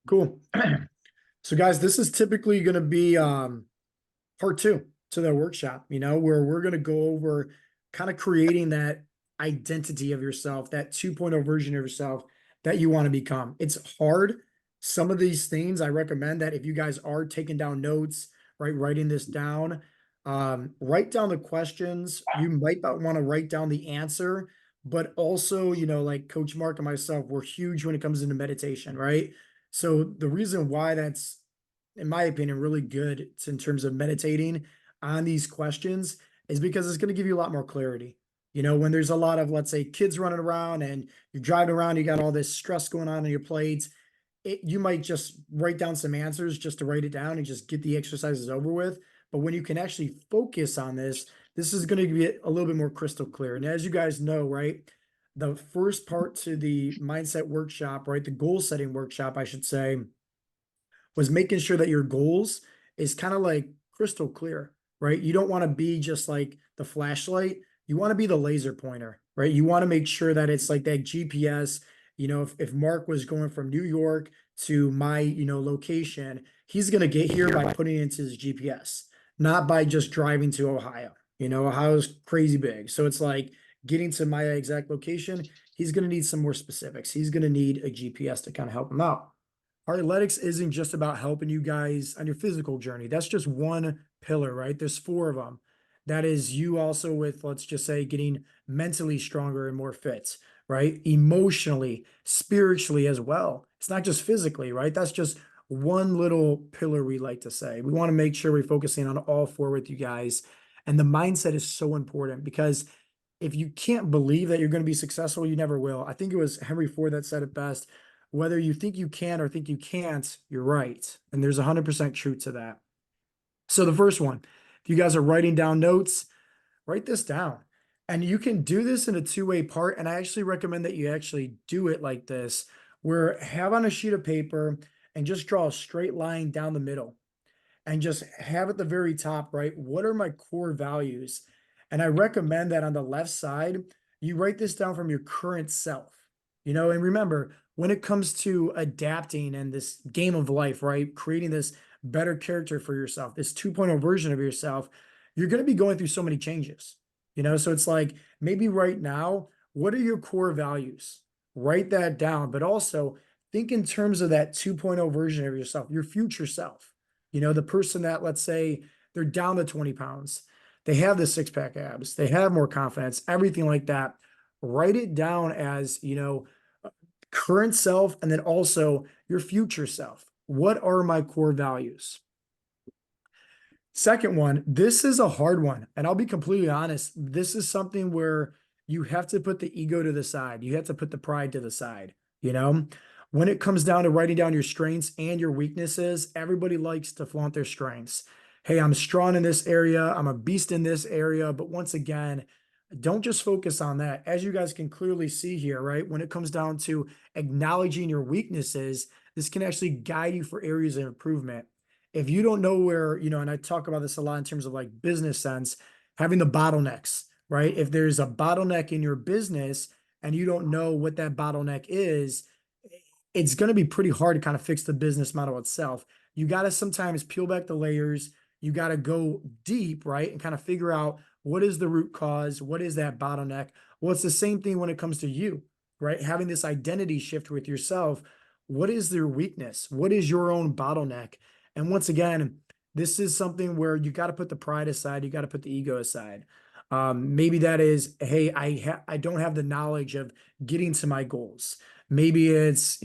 Cool. So guys, this is typically going to be part two to the workshop, where we're going to go over kind of creating that identity of yourself, that 2.0 version of yourself that you want to become. It's hard. Some of these things I recommend that if you guys are taking down notes, right, writing this down, write down the questions. You might not want to write down the answer, but also, like Coach Mark and myself, we're huge when it comes into meditation, right? So the reason why that's, in my opinion, really good in terms of meditating on these questions is because it's going to give you a lot more clarity. When there's a lot of, let's say, kids running around and you're driving around, you got all this stress going on your plate. You might just write down some answers just to write it down and just get the exercises over with. But when you can actually focus on this is going to be a little bit more crystal clear. And as you guys know, right, the first part to the mindset workshop, right, the goal setting workshop, I should say, was making sure that your goals is kind of like crystal clear, right? You don't want to be just like the flashlight. You want to be the laser pointer, right? You want to make sure that it's like that GPS. If Mark was going from New York to my, location, he's going to get here by putting it into his GPS, not by just driving to Ohio. Ohio's crazy big. So it's like getting to my exact location, he's going to need some more specifics. He's going to need a GPS to kind of help him out. Our athletics isn't just about helping you guys on your physical journey. That's just one pillar, right? There's four of them. That is you also with, let's just say, getting mentally stronger and more fit, right? Emotionally, spiritually as well. It's not just physically, right? That's just one little pillar we like to say. We want to make sure we're focusing on all four with you guys. And the mindset is so important because if you can't believe that you're going to be successful, you never will. I think it was Henry Ford that said it best. Whether you think you can or think you can't, you're right. And there's 100% truth to that. So the first one, if you guys are writing down notes, write this down. And you can do this in a two-way part. And I actually recommend that you actually do it like this, where have on a sheet of paper and just draw a straight line down the middle and just have at the very top, right? What are my core values? And I recommend that on the left side, you write this down from your current self, and remember, when it comes to adapting and this game of life, right? Creating this better character for yourself, this 2.0 version of yourself, you're going to be going through so many changes, so it's like maybe right now, what are your core values? Write that down, but also think in terms of that 2.0 version of yourself, your future self. The person that, let's say, they're down to 20 pounds, they have the six pack abs, they have more confidence, everything like that. Write it down as, current self and then also your future self. What are my core values? Second one, this is a hard one. And I'll be completely honest. This is something where you have to put the ego to the side. You have to put the pride to the side. When it comes down to writing down your strengths and your weaknesses, everybody likes to flaunt their strengths. Hey, I'm strong in this area. I'm a beast in this area. But once again, don't just focus on that. As you guys can clearly see here, right? When it comes down to acknowledging your weaknesses, this can actually guide you for areas of improvement. If you don't know where, and I talk about this a lot in terms of like business sense, having the bottlenecks, right? If there's a bottleneck in your business and you don't know what that bottleneck is, it's going to be pretty hard to kind of fix the business model itself. You got to sometimes peel back the layers. You got to go deep, right? And kind of figure out what is the root cause? What is that bottleneck? Well, it's the same thing when it comes to you, right? Having this identity shift with yourself. What is their weakness? What is your own bottleneck? And once again, this is something where you got to put the pride aside. You got to put the ego aside. Maybe that is, hey, I don't have the knowledge of getting to my goals. Maybe it's,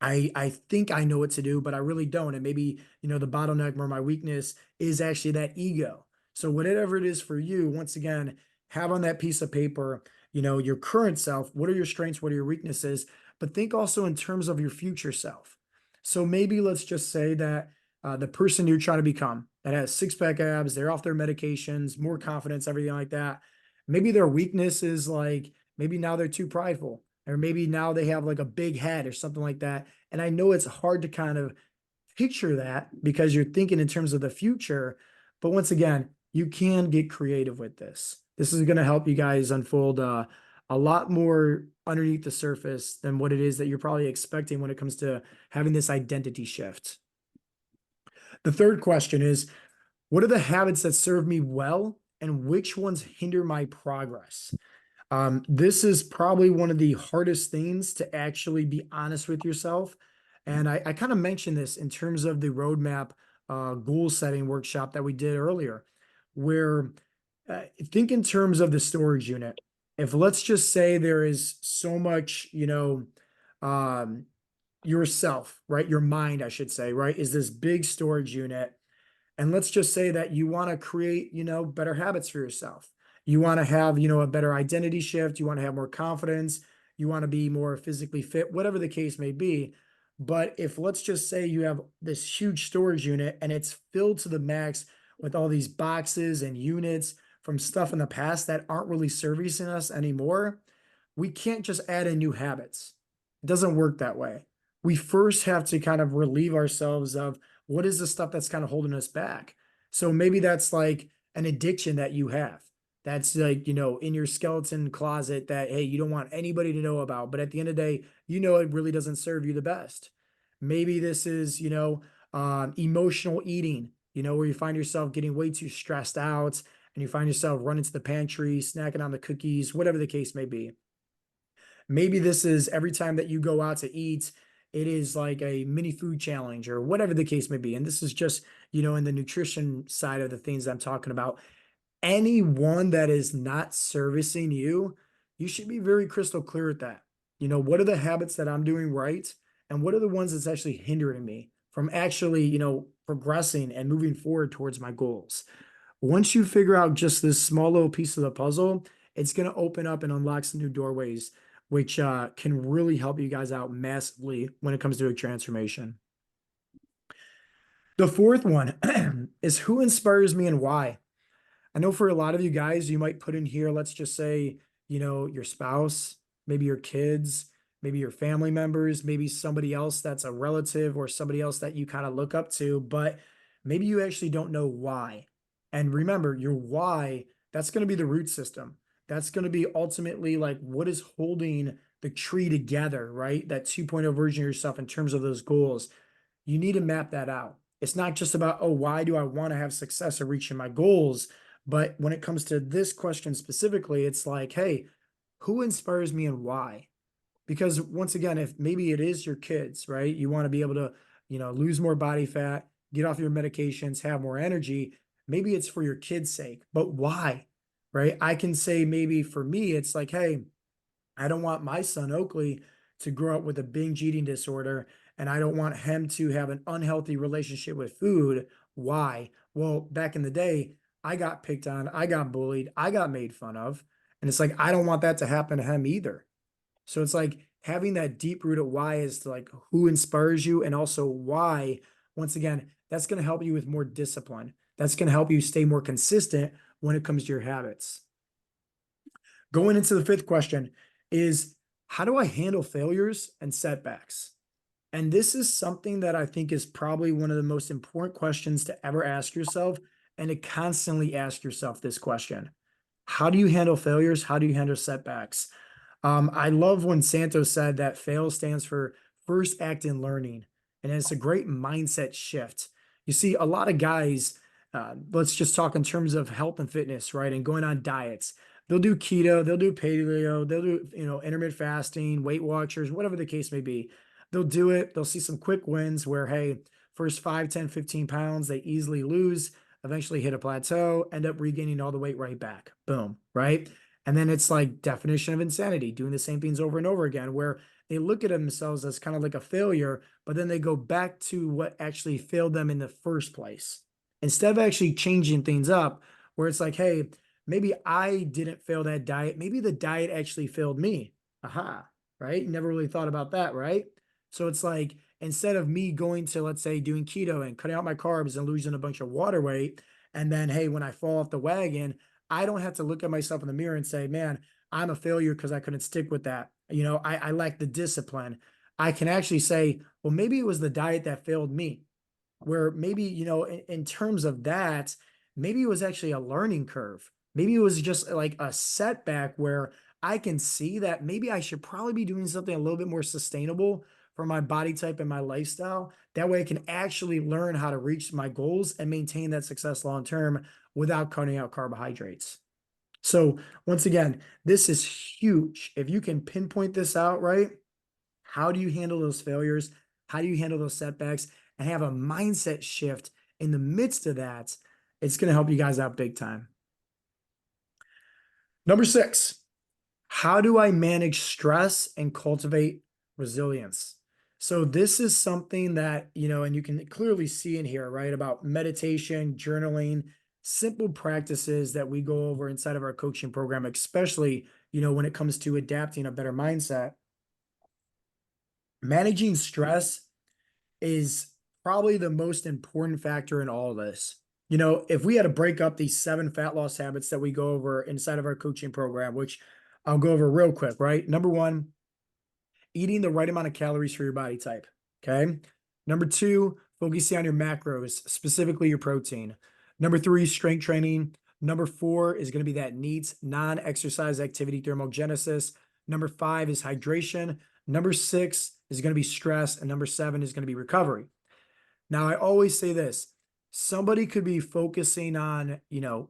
I think I know what to do, but I really don't. And maybe, the bottleneck or my weakness is actually that ego. So whatever it is for you, once again, have on that piece of paper, your current self, what are your strengths, what are your weaknesses, but think also in terms of your future self. So maybe let's just say that the person you're trying to become that has six pack abs, they're off their medications, more confidence, everything like that. Maybe their weakness is like, maybe now they're too prideful, or maybe now they have like a big head or something like that. And I know it's hard to kind of picture that because you're thinking in terms of the future. But once again, you can get creative with this. This is going to help you guys unfold a lot more underneath the surface than what it is that you're probably expecting when it comes to having this identity shift. The third question is, what are the habits that serve me well and which ones hinder my progress? This is probably one of the hardest things to actually be honest with yourself. And I kind of mentioned this in terms of the roadmap goal setting workshop that we did earlier, where think in terms of the storage unit. If let's just say there is so much, um, yourself, right? Your mind, I should say, right, is this big storage unit, and let's just say that you want to create, better habits for yourself. You want to have, a better identity shift. You want to have more confidence. You want to be more physically fit, whatever the case may be. But if let's just say you have this huge storage unit and it's filled to the max with all these boxes and units from stuff in the past that aren't really servicing us anymore, we can't just add in new habits. It doesn't work that way. We first have to kind of relieve ourselves of what is the stuff that's kind of holding us back. So maybe that's like an addiction that you have. That's like, in your skeleton closet that, hey, you don't want anybody to know about. But at the end of the day, it really doesn't serve you the best. Maybe this is, emotional eating, where you find yourself getting way too stressed out and you find yourself running to the pantry, snacking on the cookies, whatever the case may be. Maybe this is every time that you go out to eat, it is like a mini food challenge or whatever the case may be. And this is just, in the nutrition side of the things I'm talking about. Any one that is not servicing you, you should be very crystal clear with that. What are the habits that I'm doing right? And what are the ones that's actually hindering me from actually, progressing and moving forward towards my goals? Once you figure out just this small little piece of the puzzle, it's going to open up and unlock some new doorways, which can really help you guys out massively when it comes to a transformation. The fourth one is who inspires me and why. I know for a lot of you guys, you might put in here, let's just say, your spouse, maybe your kids, maybe your family members, maybe somebody else that's a relative or somebody else that you kind of look up to, but maybe you actually don't know why. And remember, your why, that's going to be the root system. That's going to be ultimately like what is holding the tree together, right? That 2.0 version of yourself in terms of those goals. You need to map that out. It's not just about, oh, why do I want to have success or reaching my goals? But when it comes to this question specifically, it's like, hey, who inspires me and why? Because once again, if maybe it is your kids, right? You want to be able to, lose more body fat, get off your medications, have more energy. Maybe it's for your kids' sake, but why? Right? I can say maybe for me, it's like, hey, I don't want my son Oakley to grow up with a binge eating disorder, and I don't want him to have an unhealthy relationship with food. Why? Well, back in the day, I got picked on, I got bullied, I got made fun of. And it's like, I don't want that to happen to him either. So it's like having that deep rooted why is to like who inspires you and also why. Once again, that's going to help you with more discipline. That's going to help you stay more consistent when it comes to your habits. Going into the fifth question is how do I handle failures and setbacks? And this is something that I think is probably one of the most important questions to ever ask yourself and to constantly ask yourself this question. How do you handle failures? How do you handle setbacks? I love when Santos said that FAIL stands for first act in learning, and it's a great mindset shift. You see, a lot of guys, let's just talk in terms of health and fitness, right? And going on diets. They'll do keto, they'll do paleo, they'll do, intermittent fasting, Weight Watchers, whatever the case may be. They'll do it. They'll see some quick wins where, hey, first 5, 10, 15 pounds, they easily lose, eventually hit a plateau, end up regaining all the weight right back. Boom, right? And then it's like definition of insanity, doing the same things over and over again, where they look at themselves as kind of like a failure, but then they go back to what actually failed them in the first place. Instead of actually changing things up, where it's like, hey, maybe I didn't fail that diet. Maybe the diet actually failed me. Aha, right? Never really thought about that, right? So it's like instead of me going to, let's say, doing keto and cutting out my carbs and losing a bunch of water weight, and then, hey, when I fall off the wagon, I don't have to look at myself in the mirror and say, man, I'm a failure because I couldn't stick with that. I lack the discipline. I can actually say, well, maybe it was the diet that failed me, where maybe, in terms of that, maybe it was actually a learning curve. Maybe it was just like a setback where I can see that maybe I should probably be doing something a little bit more sustainable for my body type and my lifestyle. That way I can actually learn how to reach my goals and maintain that success long term without cutting out carbohydrates. So once again, this is huge. If you can pinpoint this out, right? How do you handle those failures? How do you handle those setbacks and have a mindset shift in the midst of that? It's going to help you guys out big time. Number 6, how do I manage stress and cultivate resilience? So this is something that, and you can clearly see in here, right? About meditation, journaling, simple practices that we go over inside of our coaching program, especially, when it comes to adapting a better mindset. Managing stress is probably the most important factor in all of this. If we had to break up these 7 fat loss habits that we go over inside of our coaching program, which I'll go over real quick, right? Number 1, eating the right amount of calories for your body type. Okay. Number 2, focusing on your macros, specifically your protein. Number 3, strength training. Number 4 is going to be that NEAT, non-exercise activity thermogenesis. Number 5 is hydration. Number 6 is going to be stress. And number 7 is going to be recovery. Now, I always say this, somebody could be focusing on,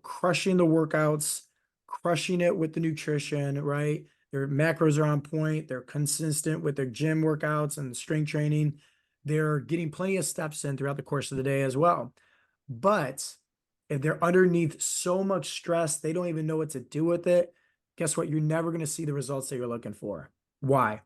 crushing the workouts, crushing it with the nutrition, right? Their macros are on point. They're consistent with their gym workouts and strength training. They're getting plenty of steps in throughout the course of the day as well. But if they're underneath so much stress, they don't even know what to do with it. Guess what? You're never going to see the results that you're looking for. Why?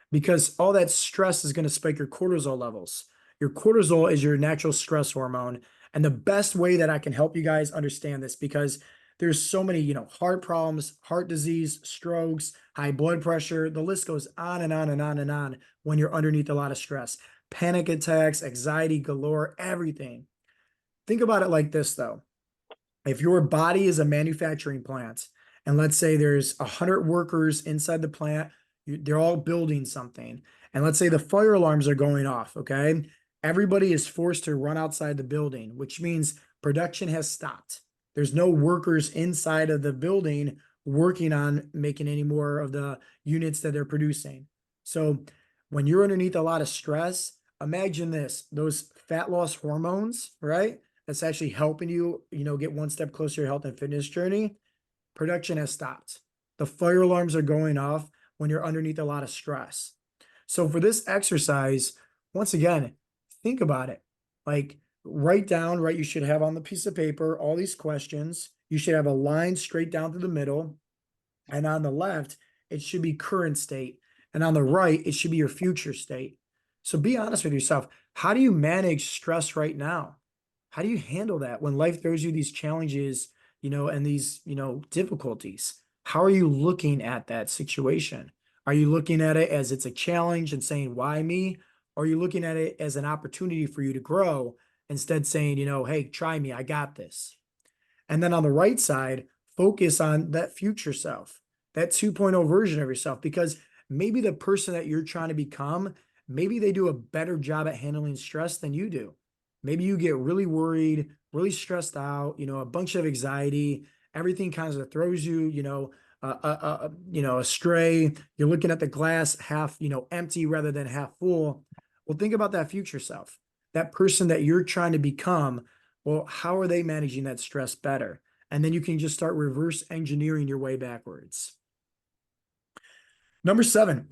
Because all that stress is going to spike your cortisol levels. Your cortisol is your natural stress hormone. And the best way that I can help you guys understand this, because there's so many, heart problems, heart disease, strokes, high blood pressure, the list goes on and on and on and on when you're underneath a lot of stress, panic attacks, anxiety galore, everything. Think about it like this, though. If your body is a manufacturing plant, and let's say there's 100 workers inside the plant, they're all building something, and let's say the fire alarms are going off, okay? Everybody is forced to run outside the building, which means production has stopped. There's no workers inside of the building working on making any more of the units that they're producing. So when you're underneath a lot of stress, imagine this, those fat loss hormones, right? That's actually helping you, get one step closer to your health and fitness journey. Production has stopped. The fire alarms are going off when you're underneath a lot of stress. So for this exercise, once again, think about it. Like write down, right? You should have on the piece of paper all these questions. You should have a line straight down through the middle. And on the left, it should be current state. And on the right, it should be your future state. So be honest with yourself. How do you manage stress right now? How do you handle that when life throws you these challenges, and these, difficulties? How are you looking at that situation? Are you looking at it as it's a challenge and saying, why me? Or are you looking at it as an opportunity for you to grow, instead saying, hey, try me, I got this? And then on the right side, focus on that future self, that 2.0 version of yourself, because maybe the person that you're trying to become, maybe they do a better job at handling stress than you do. Maybe you get really worried, really stressed out, a bunch of anxiety, everything kind of throws you, astray. You're looking at the glass half, empty rather than half full. Well, think about that future self, that person that you're trying to become. Well, how are they managing that stress better? And then you can just start reverse engineering your way backwards. Number 7,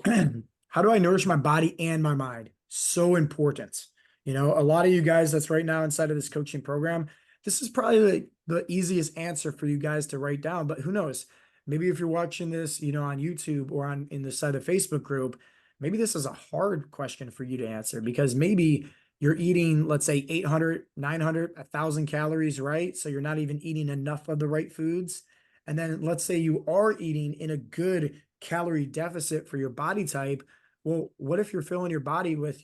how do I nourish my body and my mind? So important. A lot of you guys that's right now inside of this coaching program, this is probably the easiest answer for you guys to write down, but who knows? Maybe if you're watching this, on YouTube or in the side of the Facebook group, maybe this is a hard question for you to answer, because maybe you're eating, let's say 800, 900, 1,000 calories, right? So you're not even eating enough of the right foods. And then let's say you are eating in a good calorie deficit for your body type. Well, what if you're filling your body with,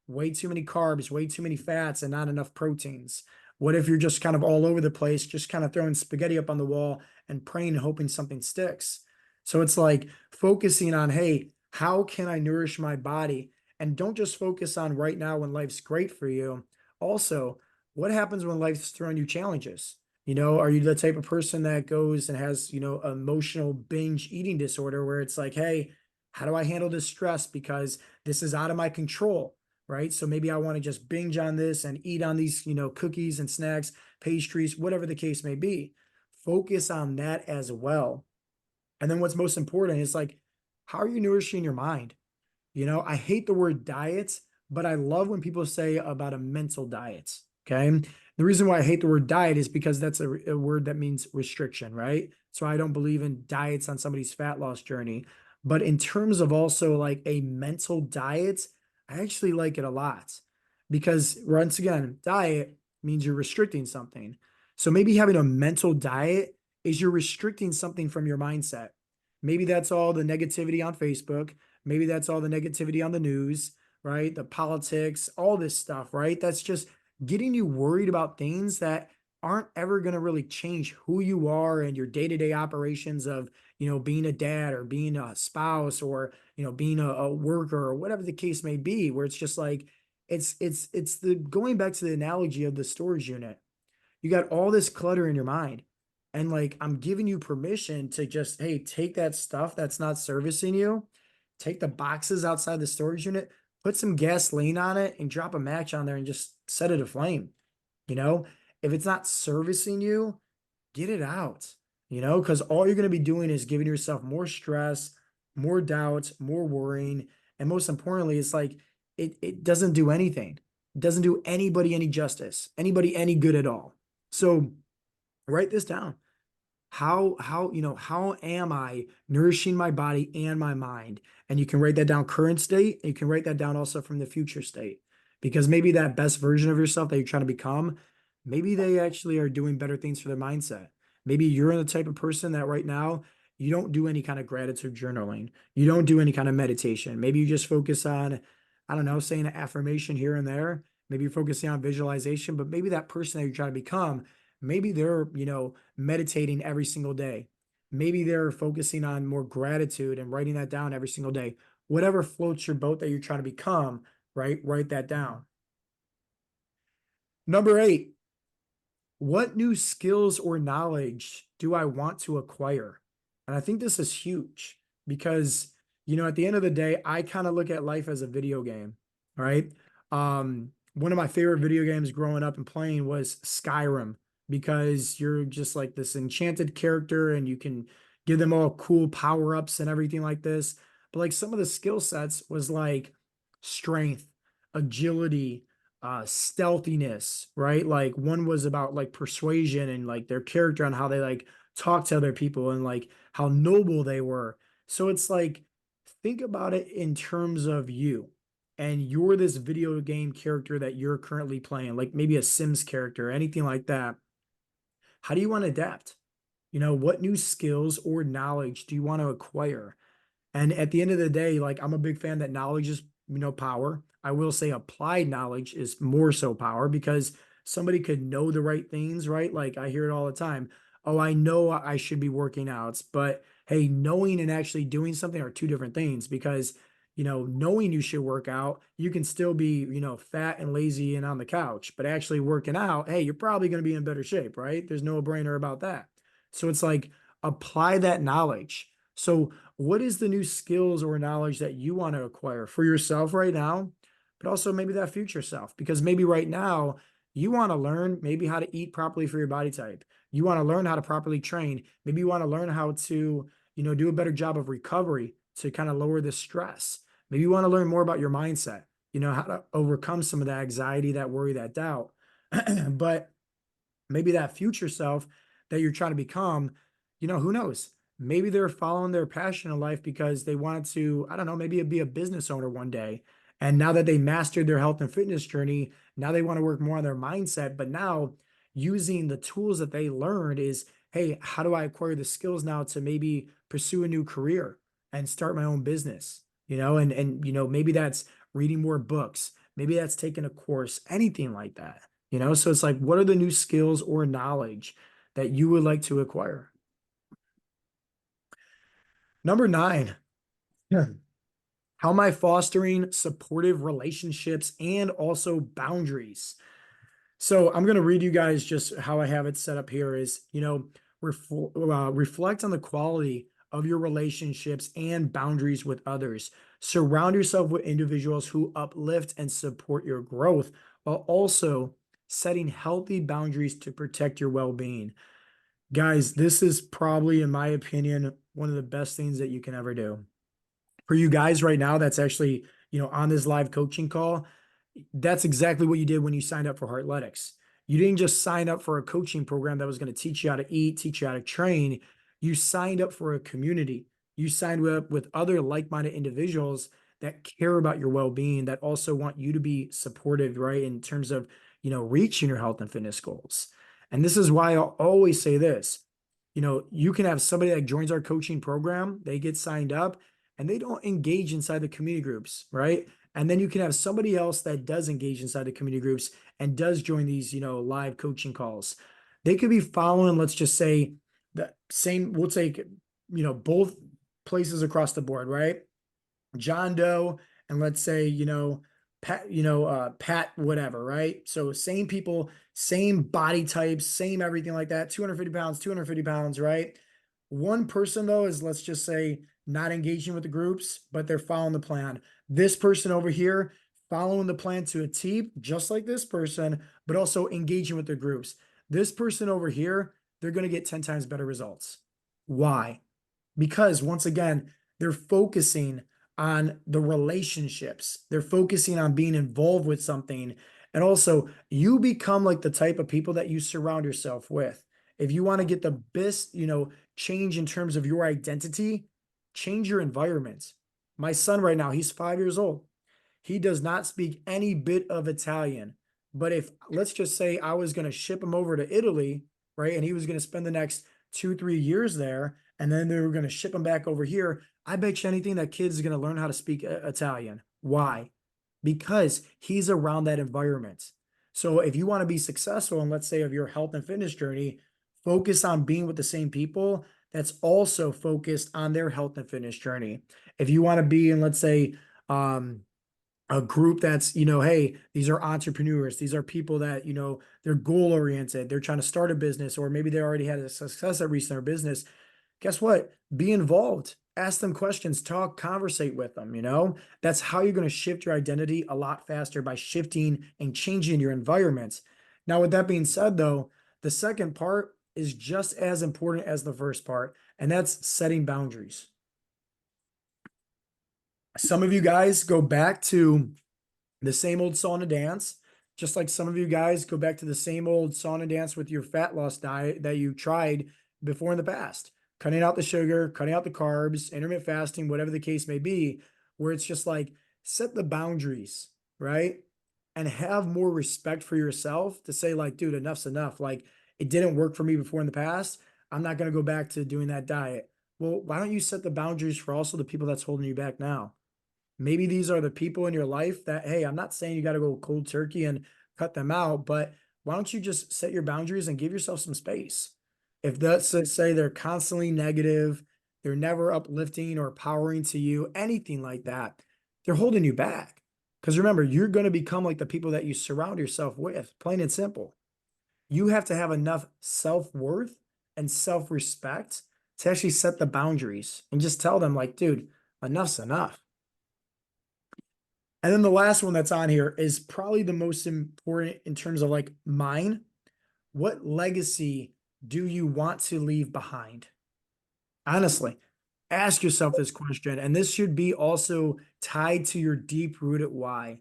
way too many carbs, way too many fats, and not enough proteins? What if you're just kind of all over the place, just kind of throwing spaghetti up on the wall and praying and hoping something sticks? So it's like focusing on, hey, how can I nourish my body? And don't just focus on right now when life's great for you. Also, what happens when life's throwing you challenges? Are you the type of person that goes and has, emotional binge eating disorder where it's like, hey, how do I handle this stress? Because this is out of my control, right? So maybe I want to just binge on this and eat on these, cookies and snacks, pastries, whatever the case may be. Focus on that as well. And then what's most important is like, how are you nourishing your mind? I hate the word diet, but I love when people say about a mental diet. Okay. The reason why I hate the word diet is because that's a word that means restriction, right? So I don't believe in diets on somebody's fat loss journey. But in terms of also like a mental diet, I actually like it a lot because once again, diet means you're restricting something. So maybe having a mental diet is you're restricting something from your mindset. Maybe that's all the negativity on Facebook. Maybe that's all the negativity on the news, right? The politics, all this stuff, right? That's just getting you worried about things that aren't ever going to really change who you are and your day-to-day operations of, being a dad or being a spouse or, being a worker or whatever the case may be, where it's just like it's the going back to the analogy of the storage unit. You got all this clutter in your mind. And like, I'm giving you permission to just, hey, take that stuff that's not servicing you, take the boxes outside the storage unit, put some gasoline on it, and drop a match on there and just set it aflame. You know, if it's not servicing you, get it out, because all you're going to be doing is giving yourself more stress, more doubts, more worrying. And most importantly, it's like it doesn't do anything. It doesn't do anybody any justice, anybody any good at all. So write this down. How am I nourishing my body and my mind? And you can write that down current state, and you can write that down also from the future state. Because maybe that best version of yourself that you're trying to become, maybe they actually are doing better things for their mindset. Maybe you're the type of person that right now you don't do any kind of gratitude journaling. You don't do any kind of meditation. Maybe you just focus on, I don't know, saying an affirmation here and there. Maybe you're focusing on visualization, but maybe that person that you're trying to become, maybe they're, meditating every single day. Maybe they're focusing on more gratitude and writing that down every single day. Whatever floats your boat that you're trying to become, right? Write that down. Number 8, what new skills or knowledge do I want to acquire? And I think this is huge because, at the end of the day, I kind of look at life as a video game, right? One of my favorite video games growing up and playing was Skyrim because you're just like this enchanted character and you can give them all cool power ups and everything like this. But like some of the skill sets was like strength, agility, stealthiness, right? Like one was about like persuasion and like their character on how they like talk to other people and like how noble they were. So it's like think about it in terms of you and you're this video game character that you're currently playing, like maybe a Sims character, anything like that. How do you want to adapt? What new skills or knowledge do you want to acquire? And at the end of the day, like I'm a big fan that knowledge is, power. I will say applied knowledge is more so power because somebody could know the right things, right? Like I hear it all the time. Oh, I know I should be working out, but hey, knowing and actually doing something are two different things because, knowing you should work out, you can still be, fat and lazy and on the couch, but actually working out, hey, you're probably going to be in better shape, right? There's no brainer about that. So it's like apply that knowledge. So what is the new skills or knowledge that you want to acquire for yourself right now, but also maybe that future self? Because maybe right now you want to learn maybe how to eat properly for your body type. You want to learn how to properly train. Maybe you want to learn how to, do a better job of recovery to kind of lower the stress. Maybe you want to learn more about your mindset, how to overcome some of that anxiety, that worry, that doubt. But maybe that future self that you're trying to become, who knows? Maybe they're following their passion in life because they wanted to, I don't know, maybe be a business owner one day. And now that they mastered their health and fitness journey, now they want to work more on their mindset. But now using the tools that they learned is, hey, how do I acquire the skills now to maybe pursue a new career and start my own business? And maybe that's reading more books. Maybe that's taking a course, anything like that. So it's like, what are the new skills or knowledge that you would like to acquire? Number 9, yeah. How am I fostering supportive relationships and also boundaries? So I'm going to read you guys just how I have it set up here is, reflect on the quality of your relationships and boundaries with others. Surround yourself with individuals who uplift and support your growth while also setting healthy boundaries to protect your well-being. Guys, this is probably, in my opinion, one of the best things that you can ever do. For you guys right now, that's actually, on this live coaching call, that's exactly what you did when you signed up for Heartletics. You didn't just sign up for a coaching program that was going to teach you how to eat, teach you how to train. You signed up for a community. You signed up with other like-minded individuals that care about your well-being, that also want you to be supportive, right? In terms of, reaching your health and fitness goals. And this is why I'll always say this. You can have somebody that joins our coaching program, they get signed up and they don't engage inside the community groups, right? And then you can have somebody else that does engage inside the community groups and does join these, live coaching calls. They could be following, let's just say, the same, we'll take, both places across the board, right? John Doe and let's say, Pat, Pat, whatever, right? So same people, same body types, same everything like that, 250 pounds, 250 pounds, right? One person though is, let's just say, not engaging with the groups, but they're following the plan. This person over here following the plan to a T, just like this person, but also engaging with the groups. This person over here, they're going to get 10 times better results. Why? Because once again, they're focusing on the relationships. They're focusing on being involved with something. And also, you become like the type of people that you surround yourself with. If you want to get the best, change in terms of your identity, change your environment. My son right now, he's 5 years old. He does not speak any bit of Italian. But if, let's just say, I was going to ship him over to Italy, right, and he was going to spend the next 2, 3 years there, and then they were going to ship him back over here, I bet you anything that kid is going to learn how to speak Italian. Why? Because he's around that environment. So if you want to be successful, and let's say of your health and fitness journey, focus on being with the same people that's also focused on their health and fitness journey. If you want to be in, let's say, a group that's, hey, these are entrepreneurs, these are people that, they're goal oriented, they're trying to start a business, or maybe they already had a success at recent their business. Guess what? Be involved, ask them questions, talk, conversate with them. That's how you're going to shift your identity a lot faster, by shifting and changing your environment. Now, with that being said, though, the second part is just as important as the first part, and that's setting boundaries. Some of you guys go back to the same old sauna dance, just like some of you guys go back to the same old sauna dance with your fat loss diet that you tried before in the past, cutting out the sugar, cutting out the carbs, intermittent fasting, whatever the case may be, where it's just like, set the boundaries, right? And have more respect for yourself to say, like, dude, enough's enough. Like, it didn't work for me before in the past. I'm not going to go back to doing that diet. Well, why don't you set the boundaries for also the people that's holding you back now? Maybe these are the people in your life that, hey, I'm not saying you got to go cold turkey and cut them out, but why don't you just set your boundaries and give yourself some space? If that's, let's say, they're constantly negative, they're never uplifting or empowering to you, anything like that, they're holding you back. Because remember, you're going to become like the people that you surround yourself with, plain and simple. You have to have enough self-worth and self-respect to actually set the boundaries and just tell them, like, dude, enough's enough. And then the last one that's on here is probably the most important in terms of like mine. What legacy do you want to leave behind? Honestly, ask yourself this question. And this should be also tied to your deep rooted why.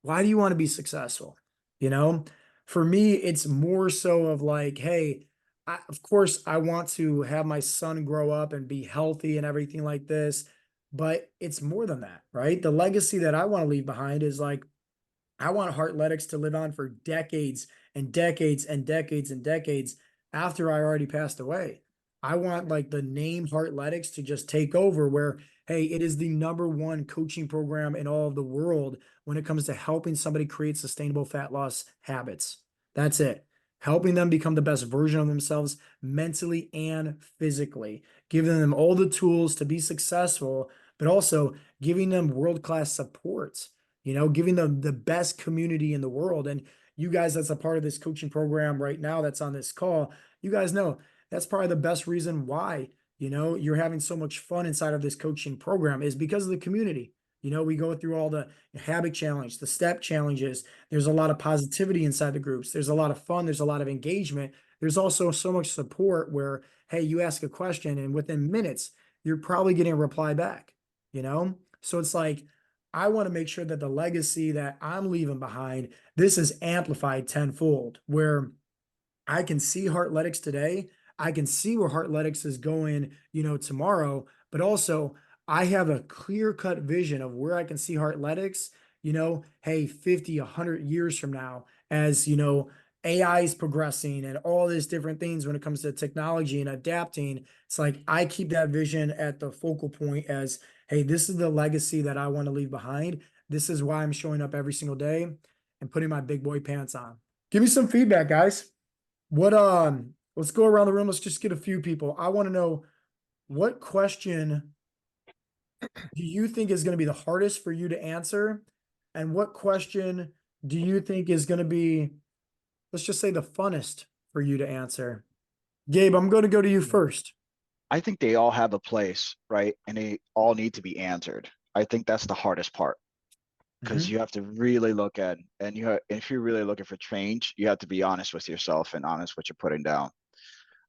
Why do you want to be successful? You know, for me, it's more so of like, hey, of course, I want to have my son grow up and be healthy and everything like this. But it's more than that, right? The legacy that I want to leave behind is like, I want Heartletics to live on for decades and decades and decades and decades after I already passed away. I want like the name Heartletics to just take over where, hey, it is the #1 coaching program in all of the world when it comes to helping somebody create sustainable fat loss habits. That's it. Helping them become the best version of themselves mentally and physically, giving them all the tools to be successful, but also giving them world-class support, giving them the best community in the world. And you guys that's a part of this coaching program right now that's on this call, you guys know that's probably the best reason why, you're having so much fun inside of this coaching program is because of the community. We go through all the habit challenge, the step challenges. There's a lot of positivity inside the groups. There's a lot of fun. There's a lot of engagement. There's also so much support where, hey, you ask a question and within minutes, you're probably getting a reply back, you know? So it's like, I want to make sure that the legacy that I'm leaving behind, this is amplified tenfold, where I can see Heartletics today. I can see where Heartletics is going, tomorrow, but also I have a clear cut vision of where I can see Heartletics, hey, 50, 100 years from now, as, AI is progressing and all these different things when it comes to technology and adapting. It's like I keep that vision at the focal point as, hey, this is the legacy that I want to leave behind. This is why I'm showing up every single day and putting my big boy pants on. Give me some feedback, guys. Let's go around the room. Let's just get a few people. I want to know, what question do you think is going to be the hardest for you to answer? And what question do you think is going to be, let's just say, the funnest for you to answer? Gabe, I'm going to go to you first. I think they all have a place, right? And they all need to be answered. I think that's the hardest part because Mhm. you have to really look at, and if you're really looking for change, you have to be honest with yourself and honest what you're putting down.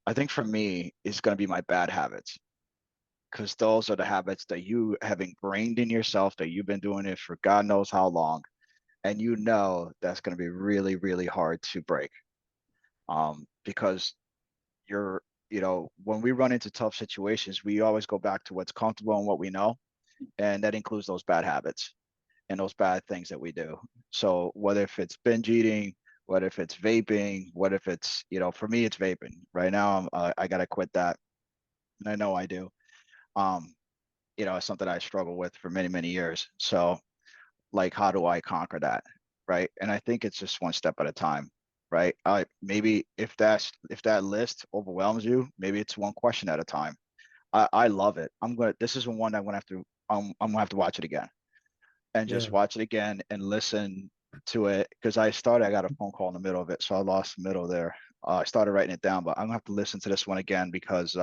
I think for me, it's going to be my bad habits because those are the habits that you have ingrained in yourself that you've been doing it for God knows how long. And that's going to be really, really hard to break. Because when we run into tough situations, we always go back to what's comfortable and what we know. And that includes those bad habits and those bad things that we do. So whether if it's binge eating, whether if it's vaping, what if it's, for me, it's vaping. Right now, I got to quit that. And I know I do. Um, it's something I struggle with for many, many years. So like, how do I conquer that? Right. And I think it's just one step at a time. Right. Maybe if that list overwhelms you, maybe it's one question at a time. I love it. This is one I'm gonna have to, I'm gonna have to watch it again and Yeah. just watch it again and listen to it. Because I got a phone call in the middle of it. So I lost the middle there. I started writing it down, but I'm gonna have to listen to this one again because,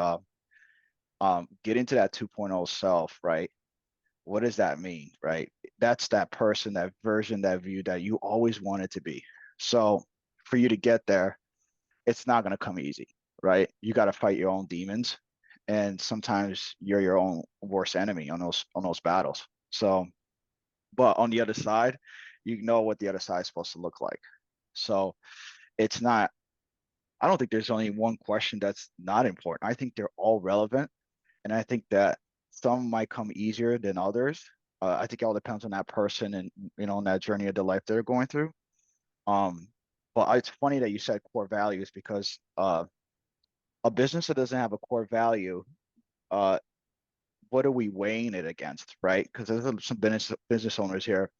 getting to that 2.0 self, right? What does that mean, right? That's that person, that version, that view that you always wanted to be. So for you to get there, it's not going to come easy, right? You got to fight your own demons, and sometimes you're your own worst enemy on those battles. So, but on the other side, you know what the other side is supposed to look like. So it's not. I don't think there's only one question that's not important. I think they're all relevant. And I think that some might come easier than others. I think it all depends on that person and on that journey of the life they're going through. Um, but it's funny that you said core values because a business that doesn't have a core value, uh, what are we weighing it against, right? Because there's some business owners here.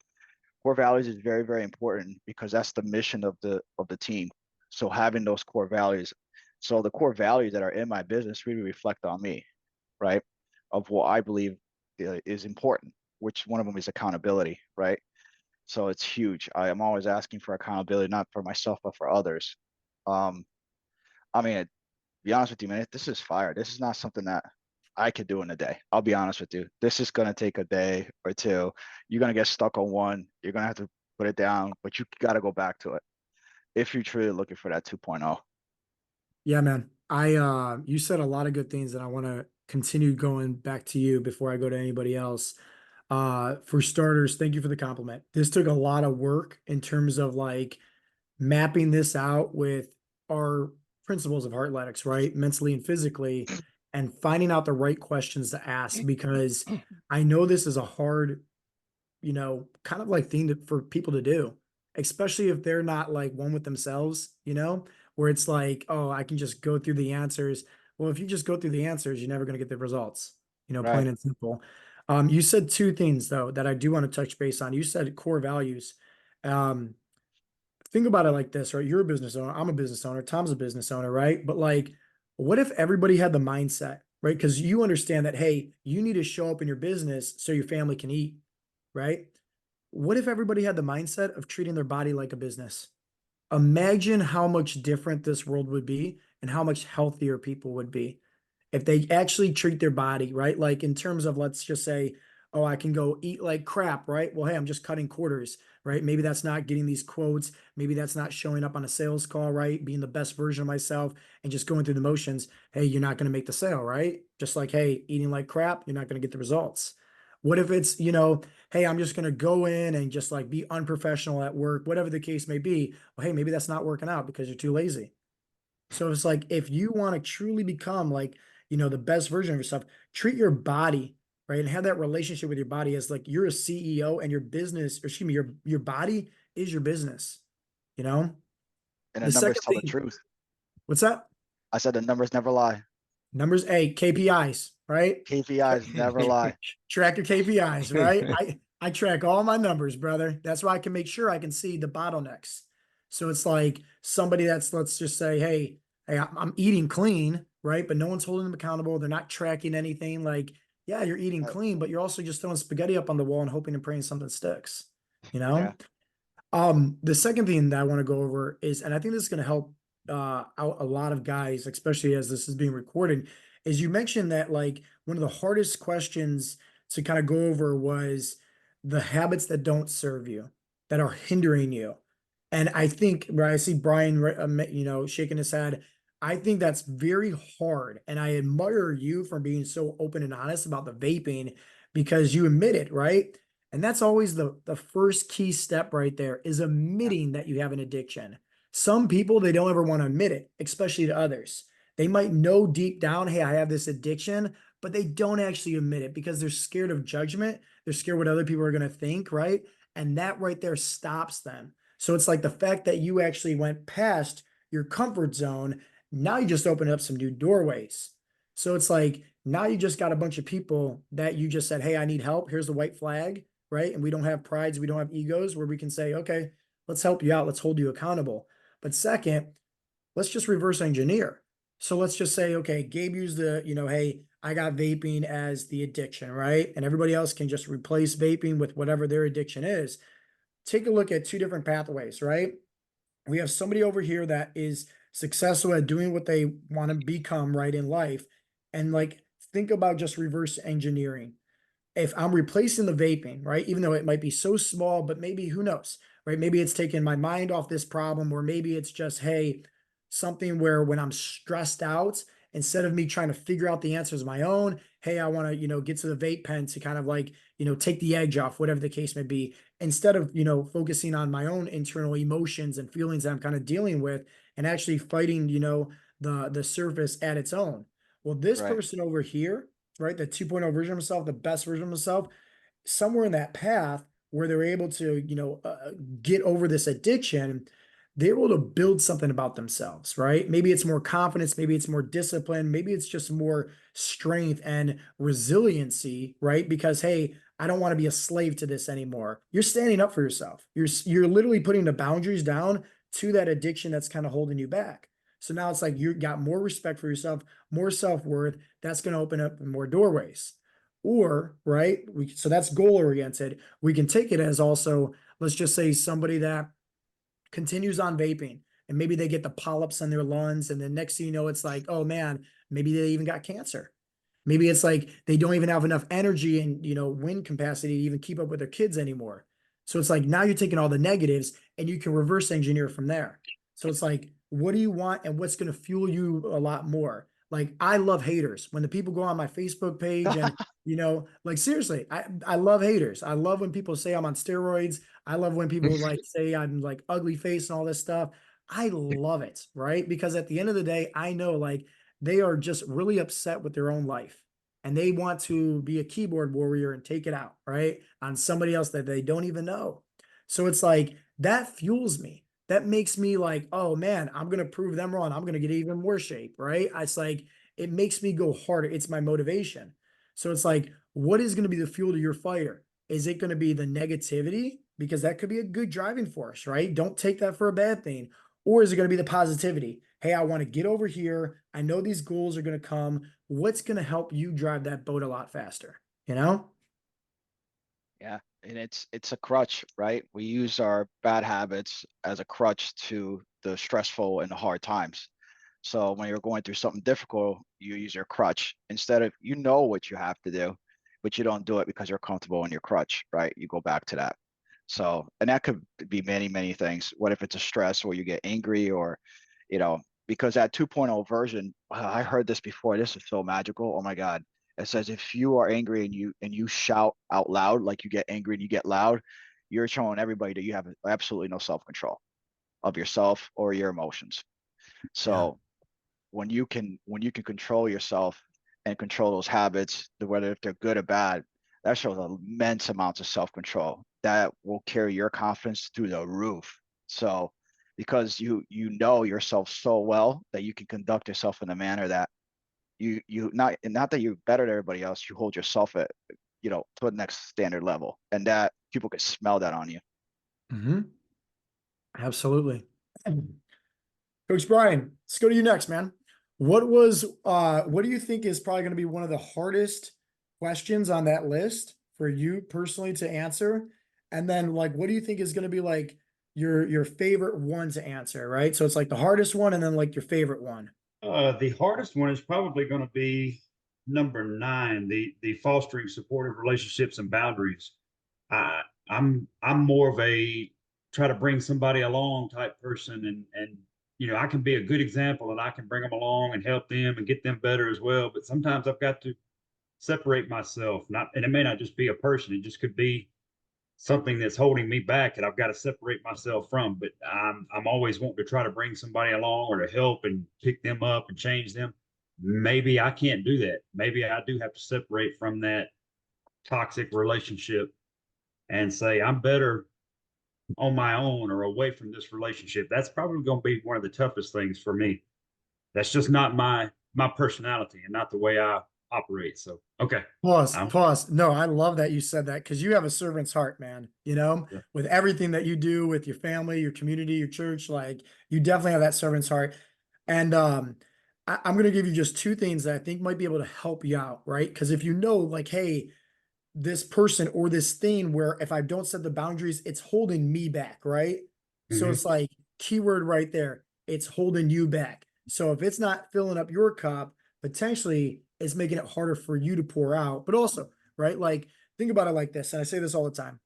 Core values is very, very important because that's the mission of the team. So having those core values, so the core values that are in my business really reflect on me, right? Of what I believe is important, which one of them is accountability, right? So it's huge. I am always asking for accountability, not for myself, but for others. Um, I mean, to be honest with you, man, this is fire. This is not something that I could do in a day. I'll be honest with you. This is gonna take a day or two. You're gonna get stuck on one. You're gonna have to put it down, but you got to go back to it if you're truly looking for that 2.0. Yeah, man. You said a lot of good things, and I want to continue going back to you before I go to anybody else. For starters, thank you for the compliment. This took a lot of work in terms of like mapping this out with our principles of Heartletics, right? Mentally and physically, and finding out the right questions to ask because I know this is a hard, kind of like thing for people to do, especially if they're not like one with themselves, where it's like, oh, I can just go through the answers. Well, if you just go through the answers, you're never going to get the results, Right. plain and simple. You said two things though that I do want to touch base on. You said core values. Um, think about it like this, right? You're a business owner. I'm a business owner. Tom's a business owner, right? But like, what if everybody had the mindset, right? Because you understand that, hey, you need to show up in your business so your family can eat, right? What if everybody had the mindset of treating their body like a business? Imagine how much different this world would be and how much healthier people would be if they actually treat their body, right? Like in terms of, let's just say, oh, I can go eat like crap, right? Well, hey, I'm just cutting quarters, right? Maybe that's not getting these quotes. Maybe that's not showing up on a sales call, right? Being the best version of myself and just going through the motions. Hey, you're not going to make the sale, right? Just like, hey, eating like crap, you're not going to get the results. What if it's, hey, I'm just going to go in and just like be unprofessional at work, whatever the case may be. Well, hey, maybe that's not working out because you're too lazy. So it's like if you want to truly become like, the best version of yourself, treat your body, right? And have that relationship with your body as like you're a CEO and your business, or excuse me, your body is your business, you know? And the The numbers second tell the thing, truth. what's that? I said the numbers never lie. Numbers A, KPIs, right? KPIs never lie. Track your KPIs, right? I track all my numbers, brother. That's why I can make sure I can see the bottlenecks. So it's like somebody that's, let's just say, hey, I'm eating clean, right? But no one's holding them accountable. They're not tracking anything. Like, yeah, you're eating Right. clean, but you're also just throwing spaghetti up on the wall and hoping and praying something sticks, you know? Yeah. The second thing that I want to go over is, and I think this is going to help out a lot of guys, especially as this is being recorded, is you mentioned that like one of the hardest questions to kind of go over was the habits that don't serve you, that are hindering you. And I think where I see Brian, shaking his head, I think that's very hard. And I admire you for being so open and honest about the vaping because you admit it, right? And that's always the first key step right there is Yeah. admitting that you have an addiction. Some people, they don't ever want to admit it, especially to others. They might know deep down, hey, I have this addiction, but they don't actually admit it because they're scared of judgment. They're scared what other people are going to think, right? And that right there stops them. So it's like the fact that you actually went past your comfort zone. Now you just opened up some new doorways. So it's like now you just got a bunch of people that you just said, hey, I need help. Here's the white flag, right? And we don't have prides, we don't have egos where we can say, okay, let's help you out, let's hold you accountable. But second, let's just reverse engineer. So let's just say, okay, Gabe used hey, I got vaping as the addiction, right? And everybody else can just replace vaping with whatever their addiction is. Take a look at two different pathways, right? We have somebody over here that is successful at doing what they want to become right in life. And like, think about just reverse engineering if I'm replacing the vaping, right? Even though it might be so small, but maybe who knows, right? Maybe it's taking my mind off this problem, or maybe it's just, hey, something where when I'm stressed out, instead of me trying to figure out the answers of my own, hey, I want to, get to the vape pen to kind of like, take the edge off, whatever the case may be, instead of, focusing on my own internal emotions and feelings that I'm kind of dealing with and actually fighting, the surface at its own. Well, this Right. person over here, right? The 2.0 version of himself, the best version of himself, somewhere in that path where they're able to, get over this addiction, they're able to build something about themselves, right? Maybe it's more confidence, maybe it's more discipline, maybe it's just more strength and resiliency, right? Because hey, I don't want to be a slave to this anymore. You're standing up for yourself. You're literally putting the boundaries down to that addiction that's kind of holding you back. So now it's like you got more respect for yourself, more self-worth. That's going to open up more doorways. Or, right, so that's goal oriented. We can take it as also, let's just say somebody that continues on vaping and maybe they get the polyps on their lungs. And then next thing you know, it's like, oh man, maybe they even got cancer. Maybe it's like they don't even have enough energy and wind capacity to even keep up with their kids anymore. So it's like now you're taking all the negatives and you can reverse engineer from there. So it's like, what do you want and what's going to fuel you a lot more? Like I love haters. When the people go on my Facebook page and like seriously, I love haters. I love when people say I'm on steroids. I love when people like say I'm like ugly face and all this stuff. I love it, right? Because at the end of the day, I know like they are just really upset with their own life and they want to be a keyboard warrior and take it out, right? On somebody else that they don't even know. So it's like that fuels me. That makes me like, oh man, I'm going to prove them wrong. I'm going to get even more shape, right? It's like, it makes me go harder. It's my motivation. So it's like, what is going to be the fuel to your fire? Is it going to be the negativity? Because that could be a good driving force, right? Don't take that for a bad thing. Or is it going to be the positivity? Hey, I want to get over here. I know these goals are going to come. What's going to help you drive that boat a lot faster? You know? Yeah. and it's a crutch, right? We use our bad habits as a crutch to the stressful and the hard times. So when you're going through something difficult, you use your crutch instead of, you know what you have to do, but you don't do it because you're comfortable in your crutch, right? You go back to that. So, and that could be many, many things. What if it's a stress or you get angry or, you know, because that 2.0 version, I heard this before. This is so magical. Oh my God. It says if you are angry and you shout out loud, like you get angry and you get loud, you're showing everybody that you have absolutely no self-control of yourself or your emotions. Yeah. So when you can control yourself and control those habits, whether if they're good or bad, that shows immense amounts of self-control that will carry your confidence through the roof. So because you know yourself so well that you can conduct yourself in a manner that you not that you're better than everybody else, you hold yourself at, you know, to the next standard level, and that people can smell that on you. Hmm. Absolutely. Coach Brian, let's go to you next, man. What do you think is probably going to be one of the hardest questions on that list for you personally to answer? And then like what do you think is going to be like your favorite one to answer, right? So it's like the hardest one and then like your favorite one. The hardest one is probably going to be number 9, the fostering supportive relationships and boundaries. I'm more of a try to bring somebody along type person, and I can be a good example and I can bring them along and help them and get them better as well. But sometimes I've got to separate myself, not, and it may not just be a person, it just could be something that's holding me back that I've got to separate myself from. But I'm always wanting to try to bring somebody along or to help and pick them up and change them. Maybe I can't do that. Maybe I do have to separate from that toxic relationship and say I'm better on my own or away from this relationship. That's probably going to be one of the toughest things for me. That's just not my personality and not the way I operate. So okay. Pause, Um, pause. No, I love that you said that because you have a servant's heart, man. yeah. With everything that you do with your family, your community, your church, like you definitely have that servant's heart. And I'm gonna give you just two things that I think might be able to help you out, right? Because if you know, like, hey, this person or this thing where if I don't set the boundaries, it's holding me back, right? So Mhm. it's like keyword right there. It's holding you back. So if it's not filling up your cup, potentially it's making it harder for you to pour out. But also, right? Like think about it like this, and I say this all the time.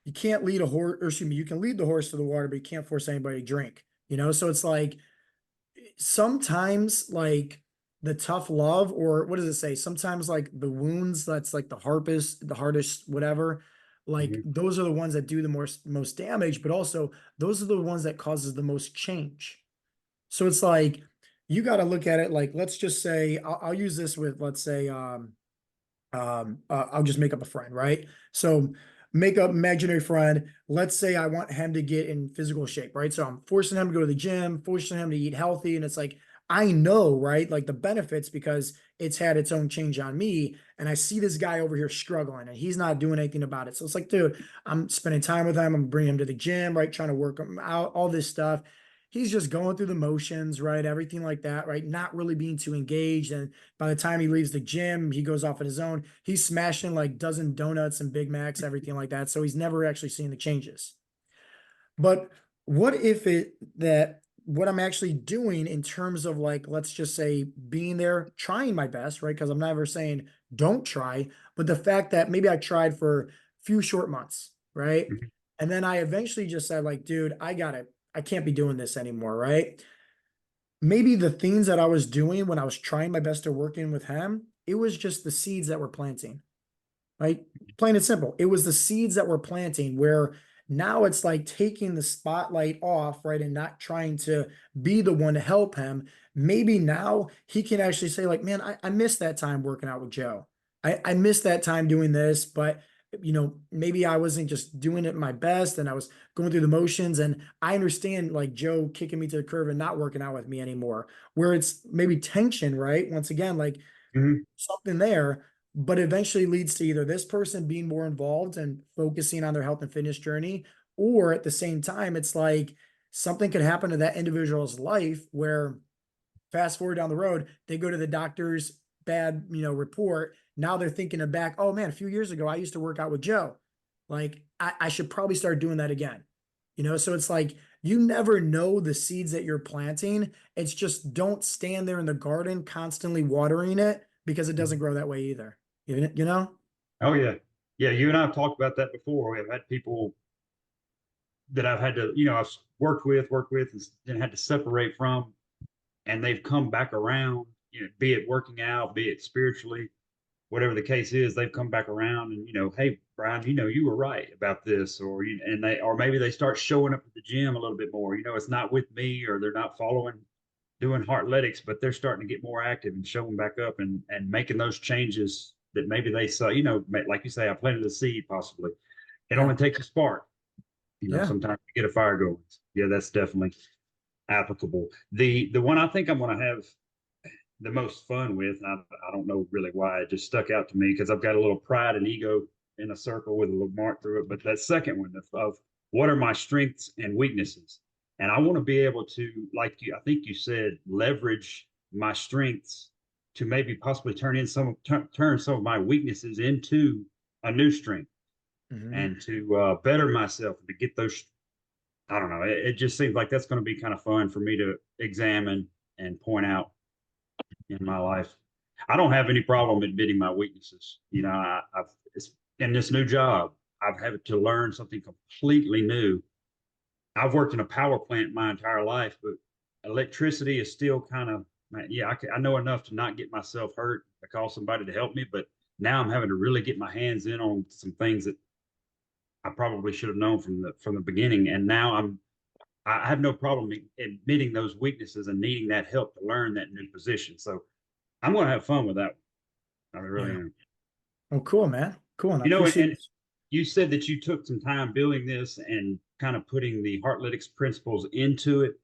You can't lead a horse, or excuse me, you can lead the horse to the water, but you can't force anybody to drink. So it's like sometimes like the tough love, or what does it say, sometimes like the wounds, that's like the hardest whatever, like Mhm. those are the ones that do the most damage, but also those are the ones that causes the most change. So it's like you got to look at it like, let's just say I'll use this with, let's say I'll just make up a friend, right? So make up imaginary friend. Let's say I want him to get in physical shape, right? So I'm forcing him to go to the gym, forcing him to eat healthy. And it's like, I know, right? Like the benefits because it's had its own change on me. And I see this guy over here struggling and he's not doing anything about it. So it's like, dude, I'm spending time with him. I'm bringing him to the gym, right? Trying to work him out, all this stuff. He's just going through the motions, right? Everything like that, right? Not really being too engaged. And by the time he leaves the gym, he goes off on his own. He's smashing like dozen donuts and Big Macs, everything like that. So he's never actually seen the changes. But what if it that what I'm actually doing in terms of like, let's just say being there, trying my best, right? Because I'm never saying don't try, but the fact that maybe I tried for a few short months, right? Mhm. And then I eventually just said, like, dude, I can't be doing this anymore, right? Maybe the things that I was doing when I was trying my best to work in with him, it was just the seeds that we're planting, right? Plain and simple. It was the seeds that we're planting where now it's like taking the spotlight off, right? And not trying to be the one to help him. Maybe now he can actually say, like, man, I missed that time working out with Joe. I missed that time doing this, but maybe I wasn't just doing it my best and I was going through the motions. And I understand like Joe kicking me to the curb and not working out with me anymore, where it's maybe tension, right? Once again, like Mhm. something there, but eventually leads to either this person being more involved and focusing on their health and fitness journey, or at the same time, it's like something could happen to that individual's life where fast forward down the road, they go to the doctor's bad, report. Now they're thinking of back, oh man, a few years ago, I used to work out with Joe. like I should probably start doing that again. So it's like you never know the seeds that you're planting. It's just don't stand there in the garden constantly watering it because it doesn't grow that way either. You know? Oh yeah. Yeah, you and I have talked about that before. We have had people that I've had to, I've worked with, and then had to separate from, and they've come back around, be it working out, be it spiritually, whatever the case is, they've come back around and, hey, Brian, you were right about this, or maybe they start showing up at the gym a little bit more. It's not with me, or they're not doing heartletics, but they're starting to get more active and showing back up and making those changes that maybe they saw, like you say, I planted a seed possibly. It Yeah. only takes a spark, Yeah. sometimes to get a fire going. Yeah, that's definitely applicable. The one I think I'm going to have the most fun with, and I don't know really why it just stuck out to me, because I've got a little pride and ego in a circle with a little mark through it. But that second one of what are my strengths and weaknesses, and I want to be able to, like I think you said, leverage my strengths to maybe possibly turn some of my weaknesses into a new strength, Mhm. and to better myself and to get those. I don't know. It just seems like that's going to be kind of fun for me to examine and point out in my life. I don't have any problem admitting my weaknesses. It's in this new job, I've had to learn something completely new. I've worked in a power plant my entire life, but electricity is still kind of, yeah, I know enough to not get myself hurt. I call somebody to help me, but now I'm having to really get my hands in on some things that I probably should have known from the beginning. And now I have no problem admitting those weaknesses and needing that help to learn that new position. So I'm going to have fun with that one. I really Yeah. am. Oh, cool, man. Cool. And I And, appreciate and you said that you took some time building this and kind of putting the Heartlytics principles into it.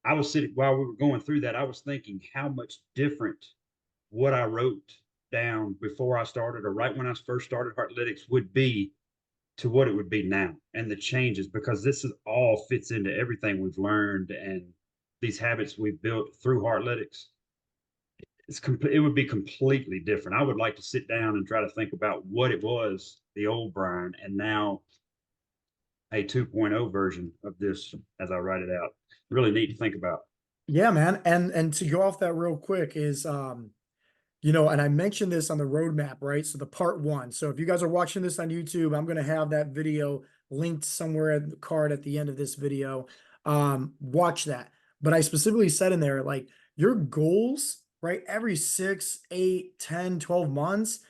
I was sitting while we were going through that, I was thinking how much different what I wrote down before I started, or right when I first started Heartlytics, would be to what it would be now, and the changes, because this is all fits into everything we've learned and these habits we've built through Heartlytics. It would be completely different. I would like to sit down and try to think about what it was, the old Brian, and now a 2.0 version of this as I write it out. Really neat to think about. Yeah, man. And to go off that real quick is and I mentioned this on the roadmap, right? So the part one. So if you guys are watching this on YouTube, I'm gonna have that video linked somewhere at the card at the end of this video. Watch that. But I specifically said in there, like your goals, right? Every 6, 8, 10, 12 months,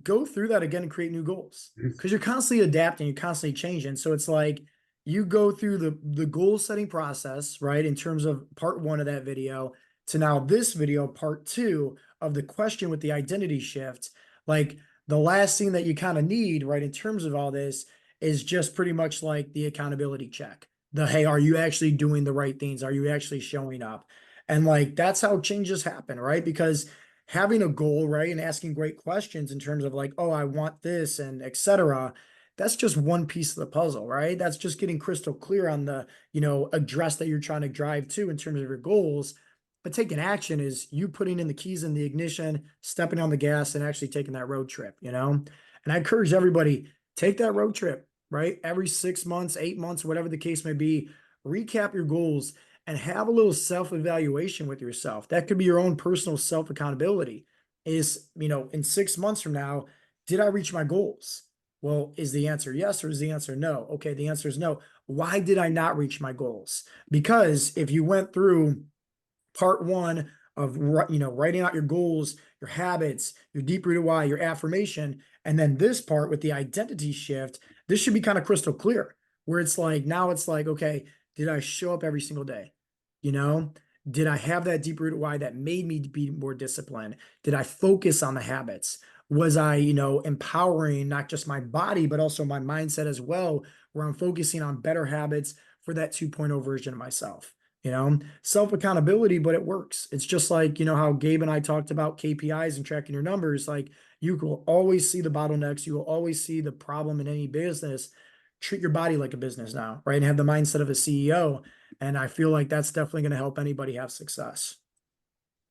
go through that again and create new goals because you're constantly adapting, you're constantly changing. So it's like you go through the goal setting process, right? In terms of part one of that video to now this video, part two of the question with the identity shift. Like the last thing that you kind of need, right, in terms of all this is just pretty much like the accountability check. Hey, are you actually doing the right things? Are you actually showing up? And like that's how changes happen, right? Because having a goal, right, and asking great questions in terms of like, oh, I want this and etc. That's just one piece of the puzzle, right? That's just getting crystal clear on the, address that you're trying to drive to in terms of your goals. But taking action is you putting in the keys in the ignition, stepping on the gas, and actually taking that road trip, And I encourage everybody, take that road trip, right? Every 6 months, 8 months, whatever the case may be, recap your goals and have a little self-evaluation with yourself. That could be your own personal self-accountability. Is, in 6 months from now, did I reach my goals? Well, is the answer yes or is the answer no? Okay, the answer is no. Why did I not reach my goals? Because if you went through part one of writing out your goals, your habits, your deep rooted why, your affirmation, and then this part with the identity shift, this should be kind of crystal clear. Where it's like now it's like, okay, did I show up every single day? You know, did I have that deep rooted why that made me be more disciplined? Did I focus on the habits? Was I, empowering not just my body, but also my mindset as well, where I'm focusing on better habits for that 2.0 version of myself? Self accountability, but it works. It's just like, how Gabe and I talked about KPIs and tracking your numbers. Like you will always see the bottlenecks. You will always see the problem in any business. Treat your body like a business now, right? And have the mindset of a CEO. And I feel like that's definitely going to help anybody have success.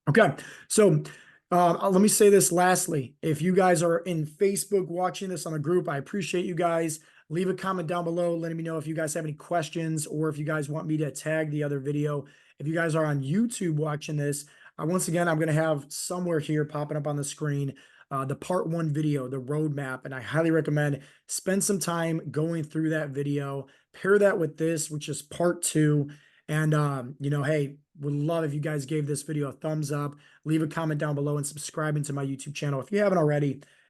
Okay. So let me say this lastly. If you guys are in Facebook watching this on a group, I appreciate you guys. Leave a comment down below letting me know if you guys have any questions or if you guys want me to tag the other video. If you guys are on YouTube watching this, once again, I'm going to have somewhere here popping up on the screen the part 1 video, the roadmap, and I highly recommend spend some time going through that video, pair that with this, which is part 2. And, hey, would love if you guys gave this video a thumbs up, leave a comment down below, and subscribing to my YouTube channel if you haven't already.